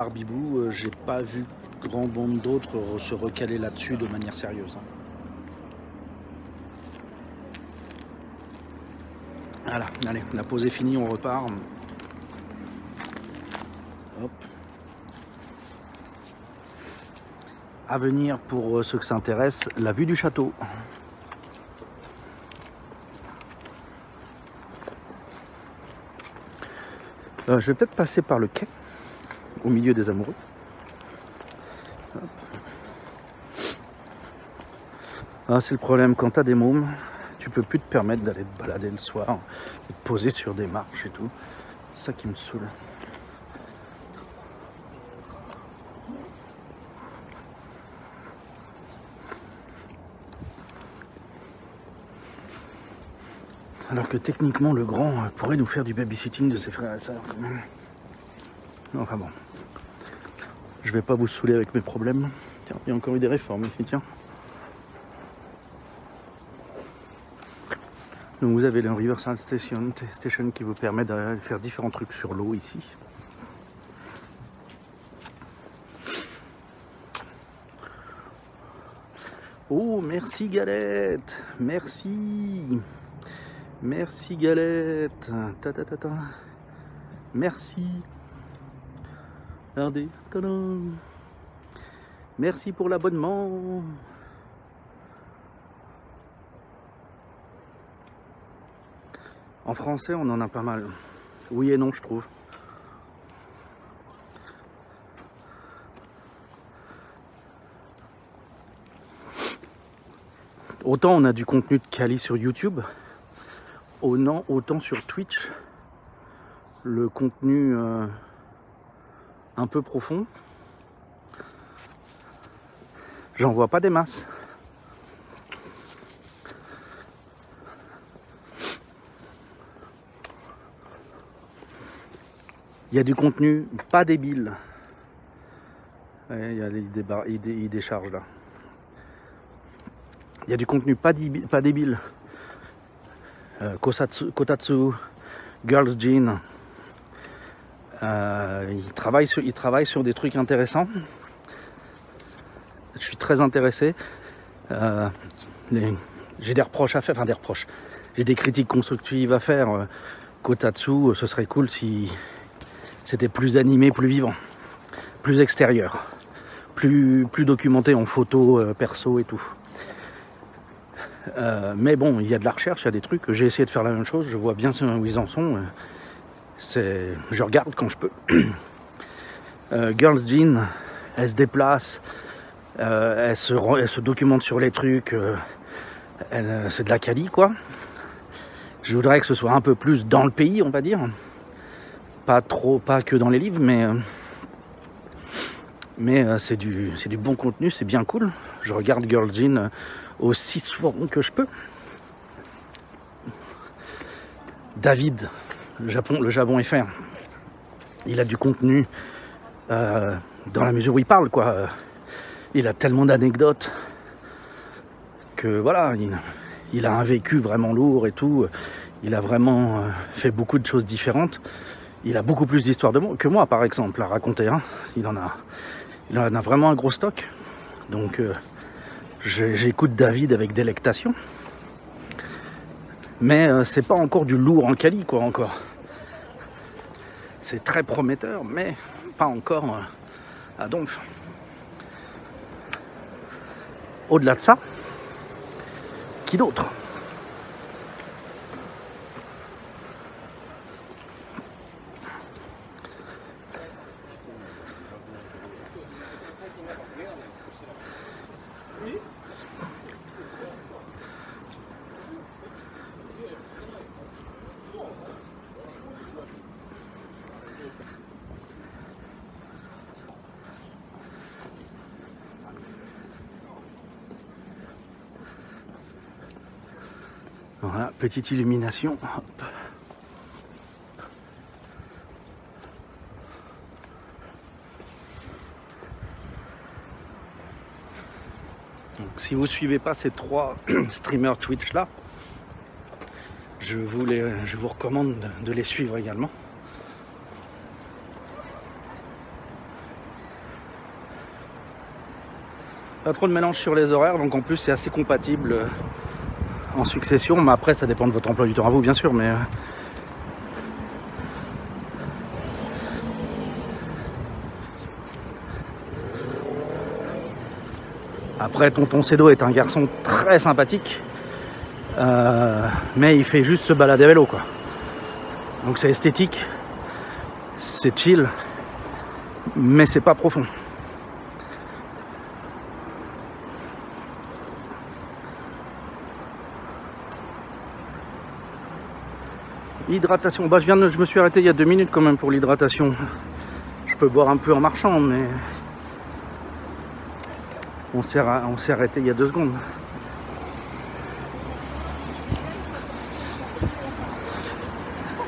Bibou, j'ai pas vu grand nombre d'autres se recaler là-dessus de manière sérieuse. Voilà, allez, la pause est finie, on repart. Hop. À venir pour ceux que ça intéresse, la vue du château. Je vais peut-être passer par le quai, au milieu des amoureux. Ah, c'est le problème, quand t'as des mômes, tu peux plus te permettre d'aller te balader le soir, de te poser sur des marches et tout. C'est ça qui me saoule. Alors que techniquement, le grand pourrait nous faire du babysitting de ses frères et sœurs quand même. Enfin bon. Je vais pas vous saouler avec mes problèmes. Tiens, il y a encore eu des réformes ici, tiens. Donc vous avez le Riverside Station qui vous permet de faire différents trucs sur l'eau ici. Oh, merci Galette, merci. Merci Galette. Ta ta ta ta. Merci. Regardez. Tadam. Merci pour l'abonnement. En français, on en a pas mal. Oui et non, je trouve. Autant on a du contenu de quali sur YouTube, autant sur Twitch, le contenu un peu profond, j'en vois pas des masses. Il y a du contenu pas débile. Ouais, il y a les décharges là. Il y a du contenu pas débile. Kotatsu, Girls Gin. Ils travaillent sur des trucs intéressants. Je suis très intéressé. J'ai des reproches à faire, enfin des reproches. J'ai des critiques constructives à faire. Kotatsu, ce serait cool si c'était plus animé, plus vivant, plus extérieur, plus documenté en photo perso et tout. Mais bon, il y a de la recherche, il y a des trucs. J'ai essayé de faire la même chose, je vois bien où ils en sont. Je regarde quand je peux. Girls Gin, elle se déplace, elle se documente sur les trucs. C'est de la quali, quoi. Je voudrais que ce soit un peu plus dans le pays, on va dire. Pas que dans les livres, mais c'est du bon contenu, c'est bien cool. Je regarde Girls Gin aussi souvent que je peux. David, le Japon FR, il a du contenu dans la mesure où il parle, quoi. Il a tellement d'anecdotes que voilà, il a un vécu vraiment lourd et tout. Il a vraiment fait beaucoup de choses différentes. Il a beaucoup plus d'histoires que moi, par exemple, à raconter. Hein. Il en a vraiment un gros stock. Donc, j'écoute David avec délectation. Mais c'est pas encore du lourd en quali, quoi, encore. C'est très prometteur, mais pas encore à donf. Au-delà de ça, qui d'autre ? Voilà, petite illumination. Hop. Donc, si vous ne suivez pas ces 3 streamers Twitch là, je vous recommande de les suivre également. Pas trop de mélange sur les horaires, donc en plus c'est assez compatible en succession, mais après ça dépend de votre emploi du temps à vous bien sûr, mais après tonton Cédo est un garçon très sympathique, mais il fait juste se balader à vélo quoi. Donc c'est esthétique, c'est chill, mais c'est pas profond. Hydratation, bah je me suis arrêté il y a 2 minutes quand même pour l'hydratation. Je peux boire un peu en marchant, mais on s'est arrêté il y a 2 secondes.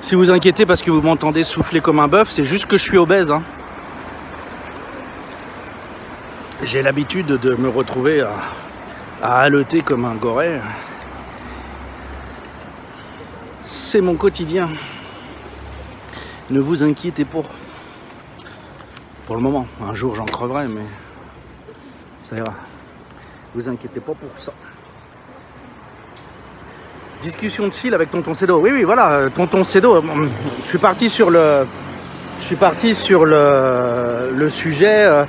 Si vous inquiétez parce que vous m'entendez souffler comme un bœuf, c'est juste que je suis obèse. Hein. J'ai l'habitude de me retrouver à haleter comme un goret. C'est mon quotidien. Ne vous inquiétez pas. Pour le moment, un jour j'en creverai, mais ça ira. Vous inquiétez pas pour ça. Discussion de chill avec tonton Cédo. Oui, oui, voilà, tonton Cédo. Je suis parti sur le sujet.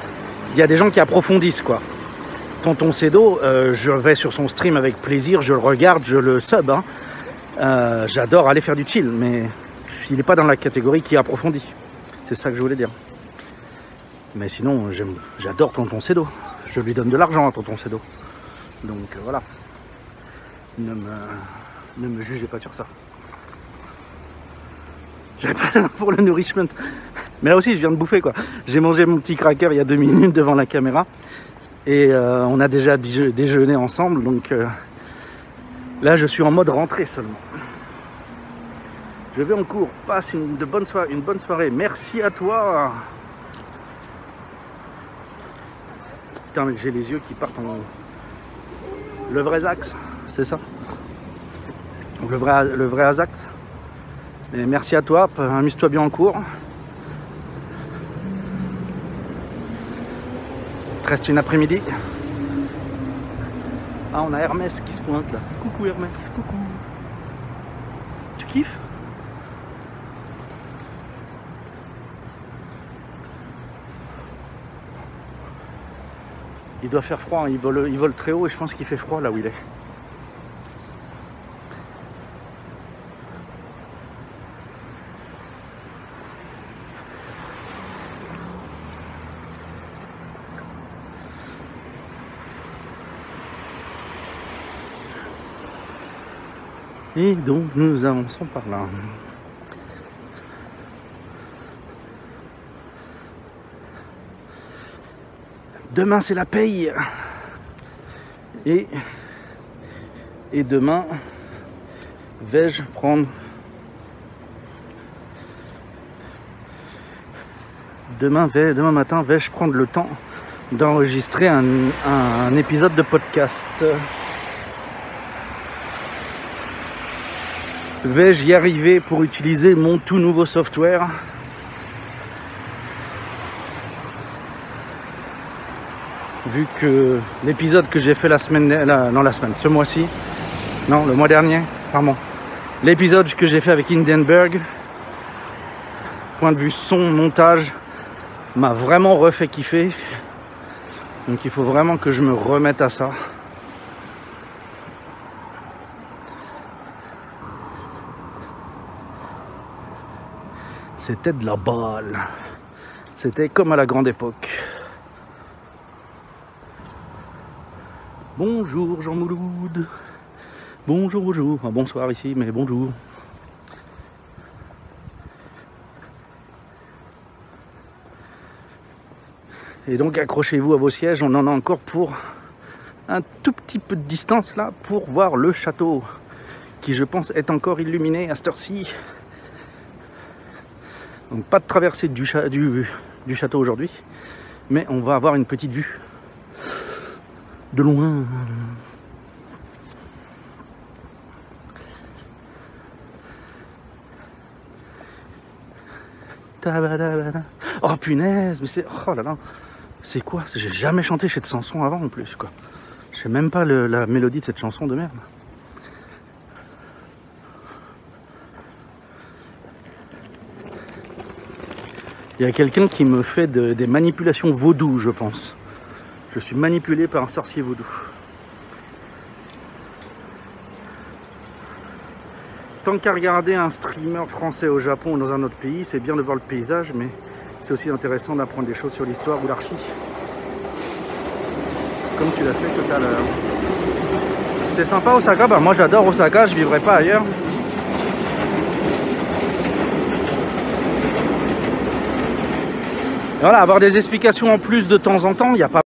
Il y a des gens qui approfondissent, quoi. Tonton Cédo, je vais sur son stream avec plaisir, je le regarde, je le sub. Hein. J'adore aller faire du chill, mais il n'est pas dans la catégorie qui approfondit. C'est ça que je voulais dire. Mais sinon, j'adore tonton Cédo. Je lui donne de l'argent à tonton Cédo. Donc voilà. Ne me jugez pas sur ça. J'avais pas pour le nourishment. Mais là aussi, je viens de bouffer, quoi. J'ai mangé mon petit cracker il y a 2 minutes devant la caméra. Et on a déjà déjeuné ensemble. Donc là, je suis en mode rentrée seulement. Je vais en cours. Passe une bonne soirée. Merci à toi. Putain, mais j'ai les yeux qui partent en... Le vrai axe, c'est ça? Le vrai Azax. Et merci à toi, amuse-toi bien en cours. Il te reste une après-midi. Ah, on a Hermès qui se pointe là. Coucou Hermès, coucou. Tu kiffes? Il doit faire froid, il vole très haut et je pense qu'il fait froid là où il est. Et donc nous avançons par là. Demain c'est la paye. Et demain vais-je prendre... Demain matin vais-je prendre le temps d'enregistrer un épisode de podcast. Vais-je y arriver pour utiliser mon tout nouveau software? Vu que l'épisode que j'ai fait ce mois-ci, non, le mois dernier, pardon, l'épisode que j'ai fait avec Hindenburg, point de vue son, montage, m'a vraiment refait kiffer. Donc il faut vraiment que je me remette à ça. C'était de la balle. C'était comme à la grande époque. Bonjour Jean Mouloud. Bonjour, bonjour. Enfin, bonsoir ici, mais bonjour. Et donc accrochez-vous à vos sièges, on en a encore pour un tout petit peu de distance là pour voir le château qui je pense est encore illuminé à cette heure-ci. Donc pas de traversée du château aujourd'hui, mais on va avoir une petite vue de loin. Oh punaise, mais c'est... Oh là là. C'est quoi? J'ai jamais chanté cette chanson avant en plus, quoi. Je sais même pas la mélodie de cette chanson de merde. Il y a quelqu'un qui me fait des manipulations vaudou, je pense. Je suis manipulé par un sorcier vaudou. Tant qu'à regarder un streamer français au Japon ou dans un autre pays, c'est bien de voir le paysage, mais c'est aussi intéressant d'apprendre des choses sur l'histoire ou l'archi. Comme tu l'as fait tout à l'heure. C'est sympa Osaka, bah moi j'adore Osaka, je vivrai pas ailleurs. Voilà, avoir des explications en plus de temps en temps, il n'y a pas